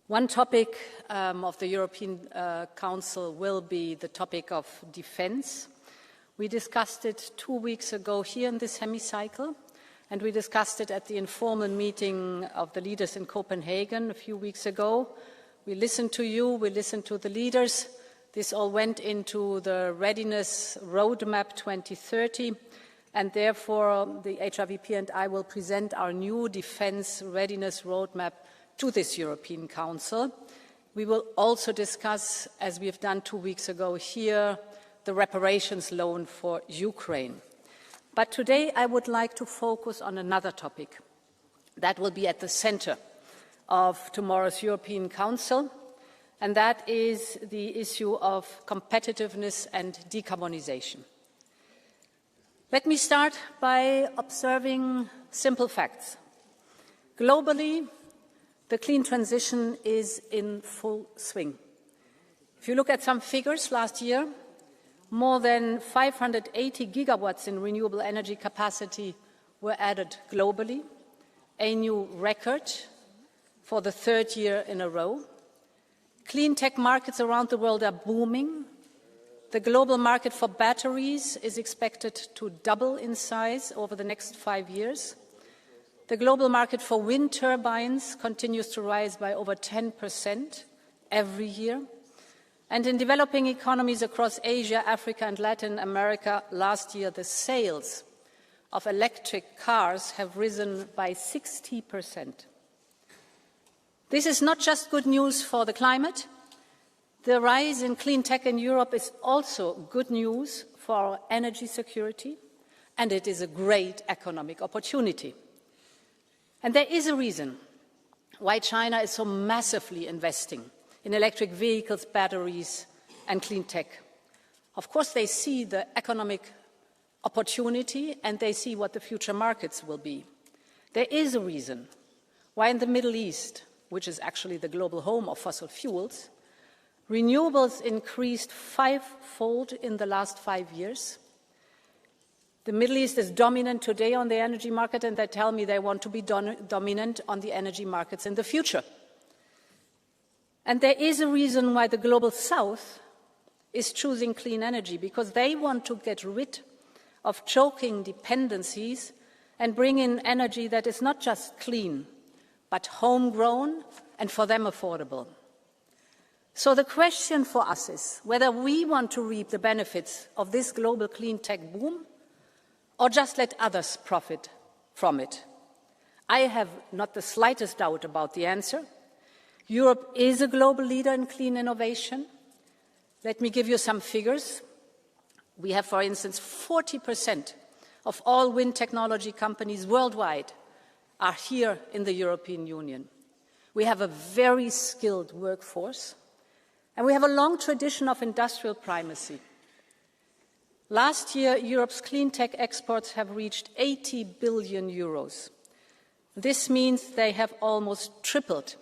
One topic of the European Council will be the topic of defence. We discussed it 2 weeks ago here in this hemicycle, and we discussed it at the informal meeting of the leaders in Copenhagen a few weeks ago. We listened to you, we listened to the leaders. This all went into the Readiness Roadmap 2030, and therefore the HRVP and I will present our new Defence Readiness Roadmap to this European Council. We will also discuss, as we have done 2 weeks ago here, the reparations loan for Ukraine. But today I would like to focus on another topic that will be at the center of tomorrow's European Council, and that is the issue of competitiveness and decarbonisation. Let me start by observing simple facts. Globally, the clean transition is in full swing. If you look at some figures last year, more than 580 gigawatts in renewable energy capacity were added globally, a new record for the third year in a row. Clean tech markets around the world are booming. The global market for batteries is expected to double in size over the next 5 years. The global market for wind turbines continues to rise by over 10% every year. And in developing economies across Asia, Africa and Latin America, last year the sales of electric cars have risen by 60%. This is not just good news for the climate. The rise in clean tech in Europe is also good news for our energy security, and it is a great economic opportunity. And there is a reason why China is so massively investing in electric vehicles, batteries, and clean tech. Of course, they see the economic opportunity and they see what the future markets will be. There is a reason why in the Middle East, which is actually the global home of fossil fuels, renewables increased 5-fold in the last 5 years. The Middle East is dominant today on the energy market, and they tell me they want to be dominant on the energy markets in the future. And there is a reason why the Global South is choosing clean energy, because they want to get rid of choking dependencies and bring in energy that is not just clean, but homegrown and for them affordable. So the question for us is whether we want to reap the benefits of this global clean tech boom or just let others profit from it. I have not the slightest doubt about the answer. Europe is a global leader in clean innovation. Let me give you some figures. We have, for instance, 40% of all wind technology companies worldwide are here in the European Union. We have a very skilled workforce, and we have a long tradition of industrial primacy. Last year, Europe's clean tech exports have reached 80 billion euros. This means they have almost tripled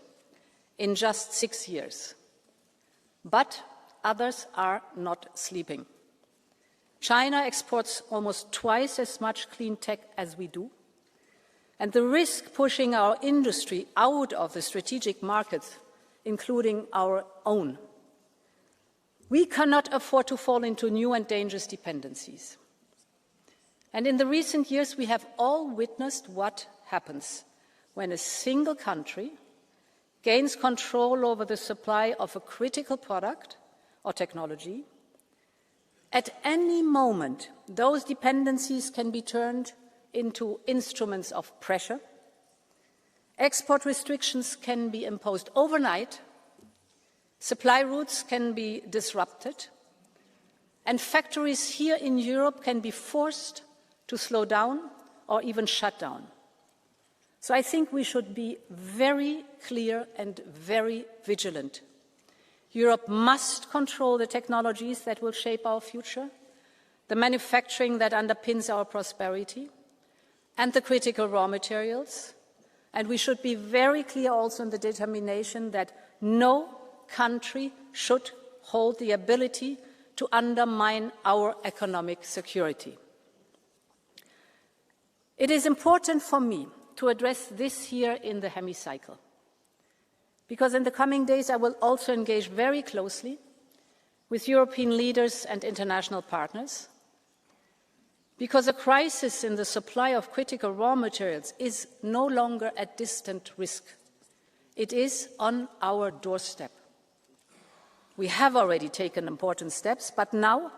in just 6 years. But others are not sleeping. China exports almost twice as much clean tech as we do. And the risk pushing our industry out of the strategic markets, including our own. We cannot afford to fall into new and dangerous dependencies. And in the recent years, we have all witnessed what happens when a single country gains control over the supply of a critical product or technology. At any moment, those dependencies can be turned into instruments of pressure. Export restrictions can be imposed overnight. Supply routes can be disrupted, and factories here in Europe can be forced to slow down or even shut down. So I think we should be very clear and very vigilant. Europe must control the technologies that will shape our future, the manufacturing that underpins our prosperity, and the critical raw materials. And we should be very clear also in the determination that no country should hold the ability to undermine our economic security. It is important for me to address this here in the hemicycle. because in the coming days I will also engage very closely with European leaders and international partners, because a crisis in the supply of critical raw materials is no longer a distant risk. It is on our doorstep. We have already taken important steps, but now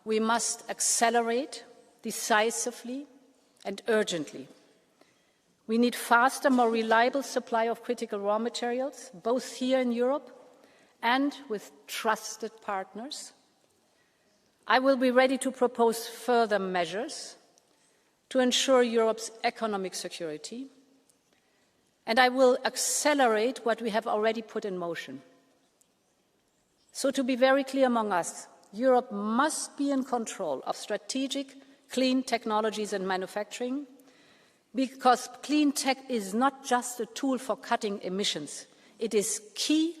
we must accelerate decisively and urgently. We need faster, more reliable supply of critical raw materials, both here in Europe and with trusted partners. I will be ready to propose further measures to ensure Europe's economic security, and I will accelerate what we have already put in motion. So, to be very clear among us, Europe must be in control of strategic clean technologies and manufacturing, because clean tech is not just a tool for cutting emissions. It is key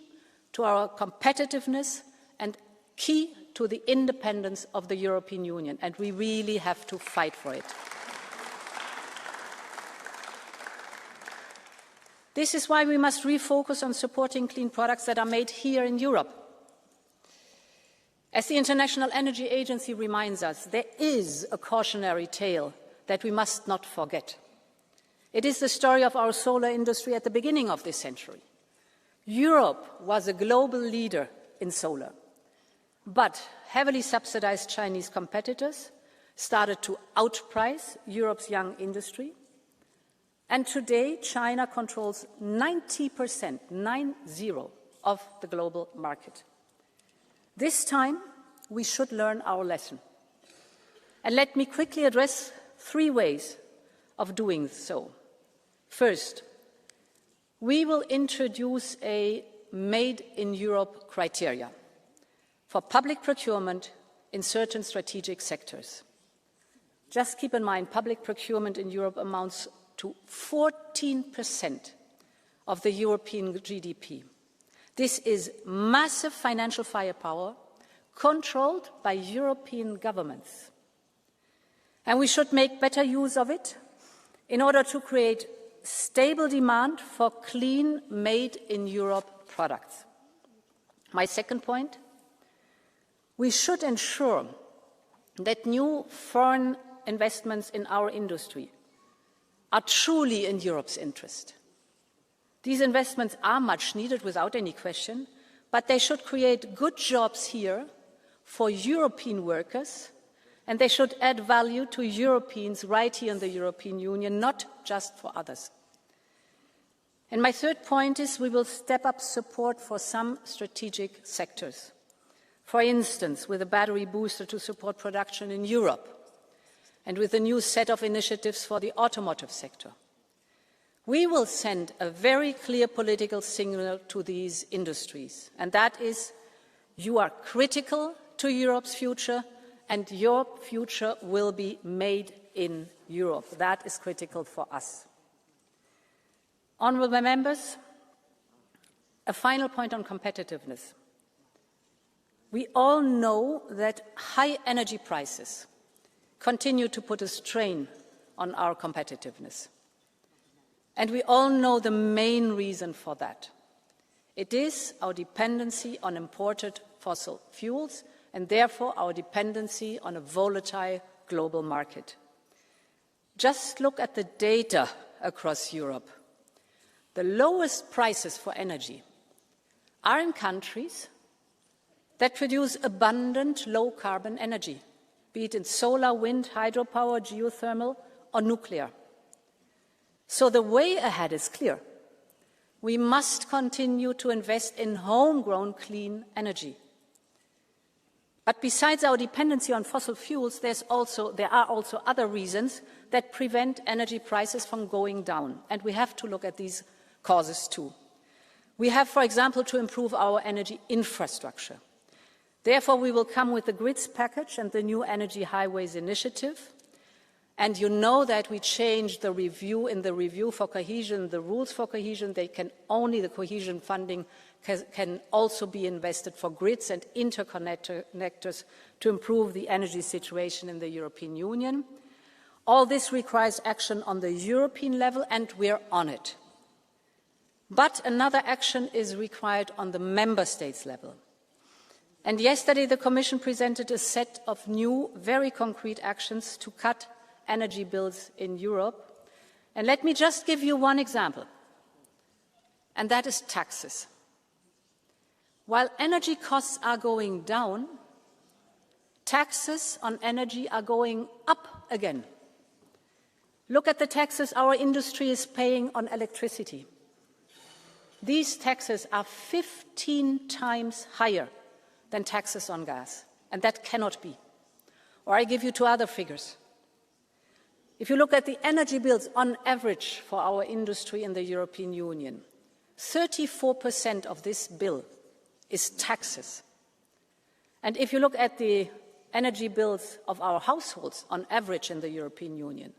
to our competitiveness and key to the independence of the European Union, and we really have to fight for it. This is why we must refocus on supporting clean products that are made here in Europe. As the International Energy Agency reminds us, there is a cautionary tale that we must not forget. It is the story of our solar industry at the beginning of this century. Europe was a global leader in solar, but heavily subsidized Chinese competitors started to outprice Europe's young industry, and today China controls 90%, 90, of the global market. This time, we should learn our lesson. And let me quickly address 3 ways of doing so. First, we will introduce a Made in Europe criteria for public procurement in certain strategic sectors. Just keep in mind, public procurement in Europe amounts to 14% of the European GDP. This is massive financial firepower controlled by European governments. And we should make better use of it in order to create stable demand for clean, made-in-Europe products. My second point, we should ensure that new foreign investments in our industry are truly in Europe's interest. These investments are much needed without any question, but they should create good jobs here for European workers, and they should add value to Europeans right here in the European Union, not just for others. And my third point is we will step up support for some strategic sectors. For instance, with a battery booster to support production in Europe, and with a new set of initiatives for the automotive sector. We will send a very clear political signal to these industries, and that is, you are critical to Europe's future, and your future will be made in Europe. That is critical for us. Honourable members, a final point on competitiveness. We all know that high energy prices continue to put a strain on our competitiveness. And we all know the main reason for that. It is our dependency on imported fossil fuels and therefore our dependency on a volatile global market. Just look at the data across Europe. The lowest prices for energy are in countries that produce abundant low-carbon energy, be it in solar, wind, hydropower, geothermal, or nuclear. So the way ahead is clear. We must continue to invest in homegrown clean energy. But besides our dependency on fossil fuels, there are also other reasons that prevent energy prices from going down, and we have to look at these causes too. We have, for example, to improve our energy infrastructure. Therefore, we will come with the grids package and the new energy highways initiative. And you know that we changed the review in the review for cohesion, the rules for cohesion. The cohesion funding can also be invested for grids and interconnectors to improve the energy situation in the European Union. All this requires action on the European level, and we're on it. But another action is required on the member states level. And yesterday the Commission presented a set of new, very concrete actions to cut energy bills in Europe. And let me just give you one example, and that is taxes. While energy costs are going down, taxes on energy are going up again. Look at the taxes our industry is paying on electricity. These taxes are 15 times higher than taxes on gas, and that cannot be. Or I give you two other figures. If you look at the energy bills on average for our industry in the European Union, 34% of this bill is taxes. And if you look at the energy bills of our households on average in the European Union,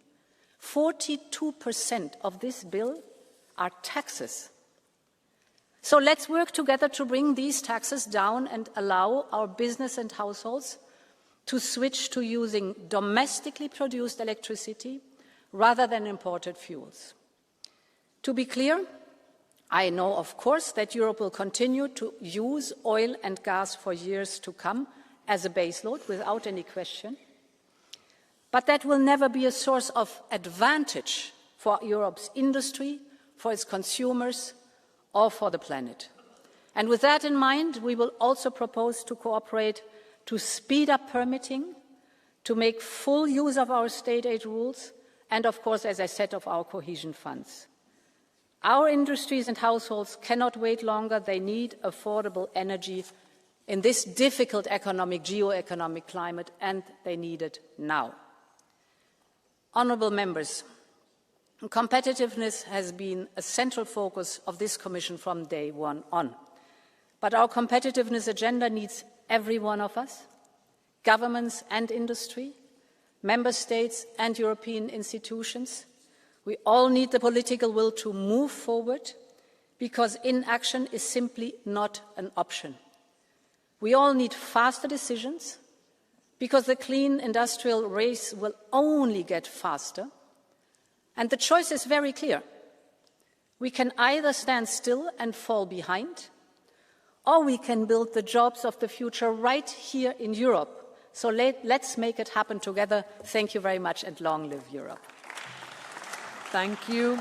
42% of this bill are taxes. So let's work together to bring these taxes down and allow our business and households to switch to using domestically produced electricity rather than imported fuels. To be clear, I know, of course, that Europe will continue to use oil and gas for years to come as a baseload, without any question. But that will never be a source of advantage for Europe's industry, for its consumers, or for the planet. And with that in mind, we will also propose to cooperate to speed up permitting, to make full use of our state aid rules, and of course, as I said, of our cohesion funds. Our industries and households cannot wait longer. They need affordable energy in this difficult geo-economic climate, and they need it now. Honourable members, competitiveness has been a central focus of this Commission from day one on. But our competitiveness agenda needs every one of us, governments and industry, member states and European institutions. We all need the political will to move forward, because inaction is simply not an option. We all need faster decisions, because the clean industrial race will only get faster. And the choice is very clear. We can either stand still and fall behind, or we can build the jobs of the future right here in Europe. So let's make it happen together. Thank you very much, and long live Europe. Thank you.